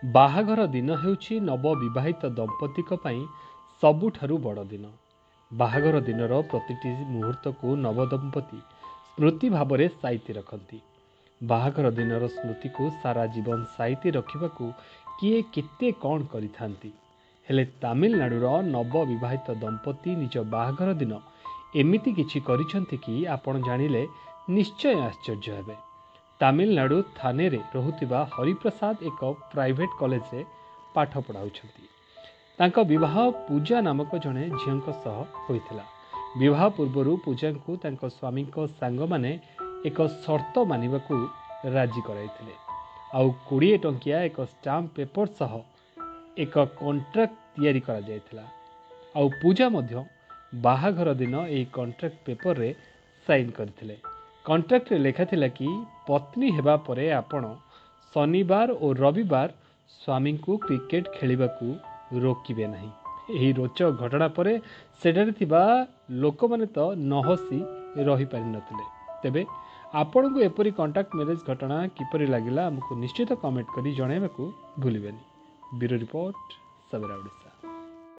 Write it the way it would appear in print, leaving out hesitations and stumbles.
बाहाघर दिन ହେଉଛି नवविवाहित दंपतिक ପାଇଁ ସବୁଠାରୁ ବଡ଼ ଦିନ। ବାହାଘର ଦିନର ପ୍ରତିଟି ମୁହୂର୍ତ୍ତକୁ ନବଦମ୍ପତି ସ୍ମୃତି ଭାବରେ ସାଇତି ରଖନ୍ତି। ବାହାଘର ଦିନର ସ୍ମୃତିକୁ ସାରା ଜୀବନ ସାଇତି ରଖିବାକୁ କିଏ କେତେ କ'ଣ କରିଥାନ୍ତି। ହେଲେ ତାମିଲନାଡୁର ନବବିବାହିତ ଦମ୍ପତି ନିଜ ବାହାଘର ଦିନ ଏମିତି କିଛି କରିଛନ୍ତି କି ଆପଣ ଜାଣିଲେ ନିଶ୍ଚୟ ଆଶ୍ଚର୍ଯ୍ୟ ହେବେ। ତାମିଲନାଡୁ ଥାନେରେ ରହୁଥିବା ହରିପ୍ରସାଦ ଏକ ପ୍ରାଇଭେଟ୍ କଲେଜରେ ପାଠ ପଢ଼ାଉଛନ୍ତି। ତାଙ୍କ ବିବାହ ପୂଜା ନାମକ ଜଣେ ଝିଅଙ୍କ ସହ ହୋଇଥିଲା। ବିବାହ ପୂର୍ବରୁ ପୂଜାଙ୍କୁ ତାଙ୍କ ସ୍ୱାମୀଙ୍କ ସାଙ୍ଗମାନେ ଏକ ସର୍ତ୍ତ ମାନିବାକୁ ରାଜି କରାଇଥିଲେ। ଆଉ 20 ଟଙ୍କିଆ ଏକ ଷ୍ଟାମ୍ପ ପେପର ସହ ଏକ କଣ୍ଟ୍ରାକ୍ଟ ତିଆରି କରାଯାଇଥିଲା। ଆଉ ପୂଜା ମଧ୍ୟ ବାହାଘର ଦିନ ଏହି କଣ୍ଟ୍ରାକ୍ଟ ପେପରରେ ସାଇନ୍ କରିଥିଲେ। କଣ୍ଟ୍ରାକ୍ଟରେ ଲେଖାଥିଲା କି ପତ୍ନୀ ହେବା ପରେ ଆପଣ ଶନିବାର ଓ ରବିବାର ସ୍ୱାମୀଙ୍କୁ କ୍ରିକେଟ ଖେଳିବାକୁ ରୋକିବେ ନାହିଁ। ଏହି ରୋଚକ ଘଟଣା ପରେ ସେଠାରେ ଥିବା ଲୋକମାନେ ତ ନ ହସି ରହିପାରିନଥିଲେ। ତେବେ ଆପଣଙ୍କୁ ଏପରି କଣ୍ଟ୍ରାକ୍ଟ ମ୍ୟାରେଜ ଘଟଣା କିପରି ଲାଗିଲା ଆମକୁ ନିଶ୍ଚିତ କମେଣ୍ଟ କରି ଜଣାଇବାକୁ ଭୁଲିବେନି। Bureau report, Sabera Odisha.